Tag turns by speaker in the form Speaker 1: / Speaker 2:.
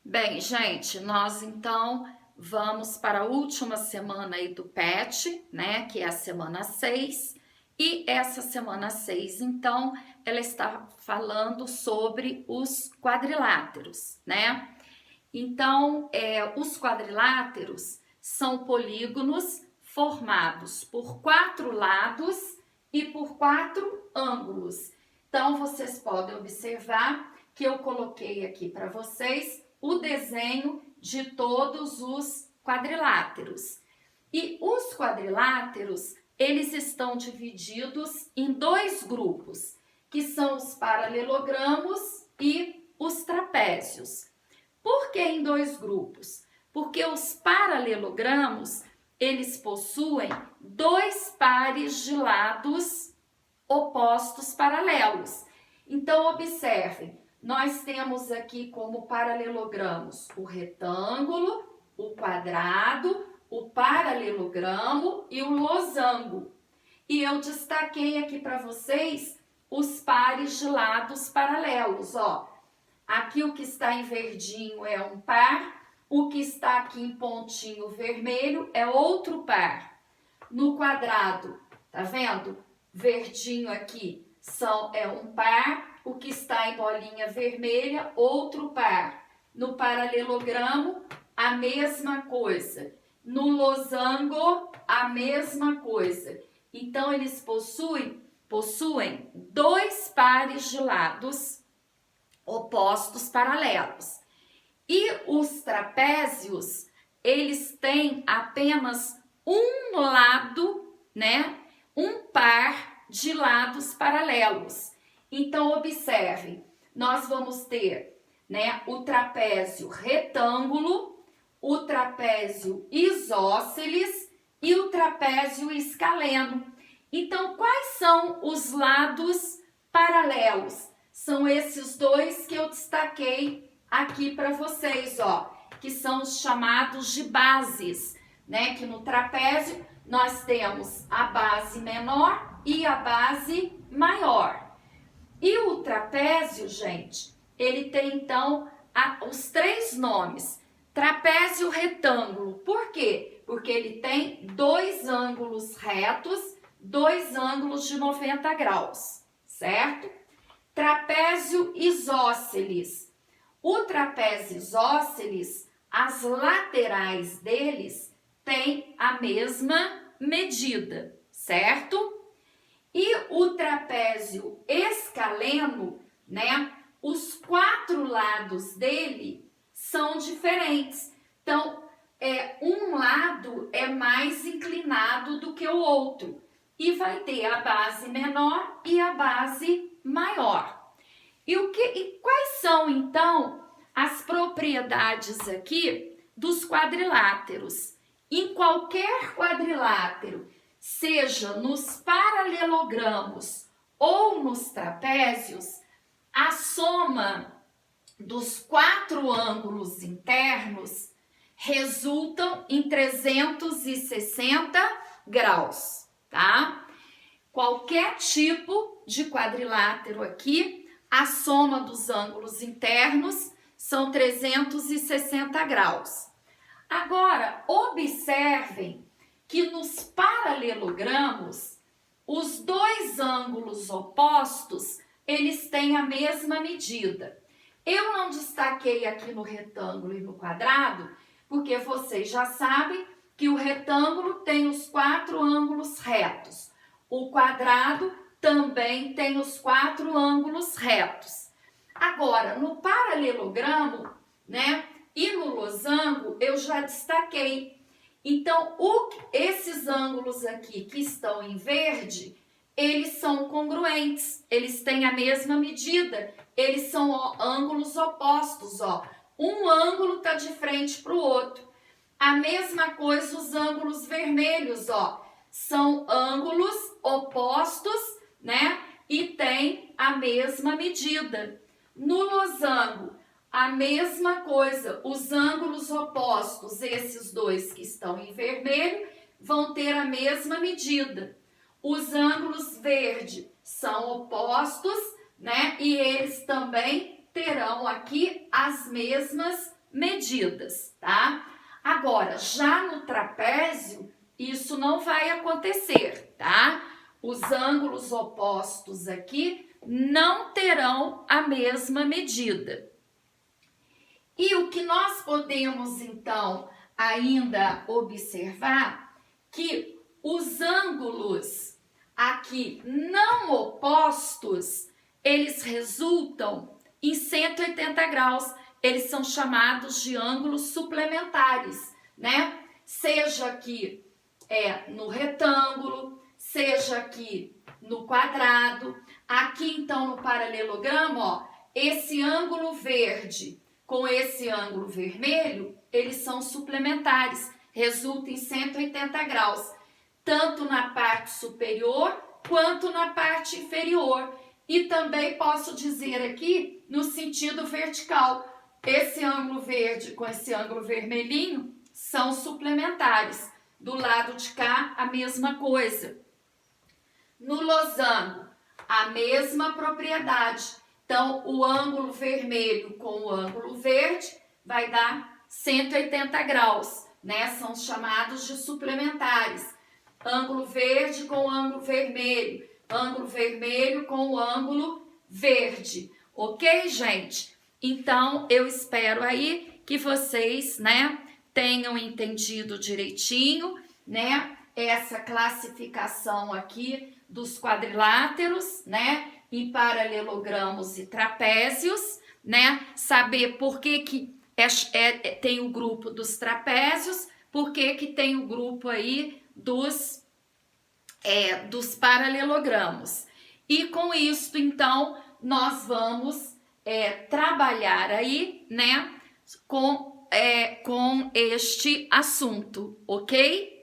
Speaker 1: Bem, gente, nós então vamos para a última semana aí do PET, né, que é a semana 6, e essa semana 6, então, ela está falando sobre os quadriláteros, né? Então, os quadriláteros são polígonos formados por 4 lados e por 4 ângulos. Então, vocês podem observar que eu coloquei aqui para vocês o desenho de todos os quadriláteros. E os quadriláteros, eles estão divididos em 2 grupos, que são os paralelogramos e os trapézios. Por que em 2 grupos? Porque os paralelogramos, eles possuem 2 pares de lados opostos paralelos. Então, observem, nós temos aqui como paralelogramos o retângulo, o quadrado, o paralelogramo e o losango. E eu destaquei aqui para vocês os pares de lados paralelos, ó. Aqui o que está em verdinho é um par, o que está aqui em pontinho vermelho é outro par. No quadrado, tá vendo? Verdinho aqui é um par, o que está em bolinha vermelha, outro par. No paralelogramo, a mesma coisa. No losango, a mesma coisa. Então, eles possuem 2 pares de lados opostos paralelos. E os trapézios, eles têm apenas um lado, né? Um par de lados paralelos. Então, observem, nós vamos ter, né, o trapézio retângulo, o trapézio isósceles e o trapézio escaleno. Então, quais são os lados paralelos? São esses 2 que eu destaquei aqui para vocês, ó, que são os chamados de bases, né? Que no trapézio nós temos a base menor e a base maior. E o trapézio, gente, ele tem então os 3 nomes. Trapézio retângulo, por quê? Porque ele tem 2 ângulos retos, 2 ângulos de 90 graus, certo? Trapézio isósceles. O trapézio isósceles, as laterais deles têm a mesma medida, certo? E o trapézio escaleno, né? Os 4 lados dele são diferentes. Então, um lado é mais inclinado do que o outro. E vai ter a base menor e a base maior. E quais são, então, as propriedades aqui dos quadriláteros? Em qualquer quadrilátero, seja nos paralelogramos ou nos trapézios, a soma dos 4 ângulos internos resultam em 360 graus, tá? Qualquer tipo de quadrilátero aqui, a soma dos ângulos internos são 360 graus. Agora, observem que nos paralelogramos, os 2 ângulos opostos, eles têm a mesma medida. Eu não destaquei aqui no retângulo e no quadrado, porque vocês já sabem que o retângulo tem os 4 ângulos retos. O quadrado também tem os 4 ângulos retos. Agora, no paralelogramo, né, e no losango, eu já destaquei. Então, esses ângulos aqui que estão em verde, eles são congruentes, eles têm a mesma medida, eles são ângulos opostos, ó. Um ângulo está de frente para o outro. A mesma coisa os ângulos vermelhos, ó, são ângulos opostos, né? E tem a mesma medida. No losango, a mesma coisa, os ângulos opostos, esses 2 que estão em vermelho, vão ter a mesma medida. Os ângulos verde são opostos, né? E eles também terão aqui as mesmas medidas, tá? Agora, já no trapézio, isso não vai acontecer, tá? Os ângulos opostos aqui não terão a mesma medida. E o que nós podemos, então, ainda observar, que os ângulos aqui não opostos, eles resultam em 180 graus. Eles são chamados de ângulos suplementares, né? Seja aqui no retângulo, seja aqui no quadrado. Aqui, então, no paralelogramo, ó, esse ângulo verde com esse ângulo vermelho, eles são suplementares, resulta em 180 graus, tanto na parte superior quanto na parte inferior. E também posso dizer aqui no sentido vertical, esse ângulo verde com esse ângulo vermelhinho são suplementares. Do lado de cá, a mesma coisa. No losango, a mesma propriedade. Então, o ângulo vermelho com o ângulo verde vai dar 180 graus, né? São chamados de suplementares. Ângulo verde com o ângulo vermelho com o ângulo verde. Ok, gente? Então, eu espero aí que vocês, né, tenham entendido direitinho, né, essa classificação aqui dos quadriláteros, né, em paralelogramos e trapézios, né, saber por que tem o grupo dos trapézios, por que tem o grupo aí dos paralelogramos. E com isso, então, nós vamos trabalhar aí, né, com este assunto, ok?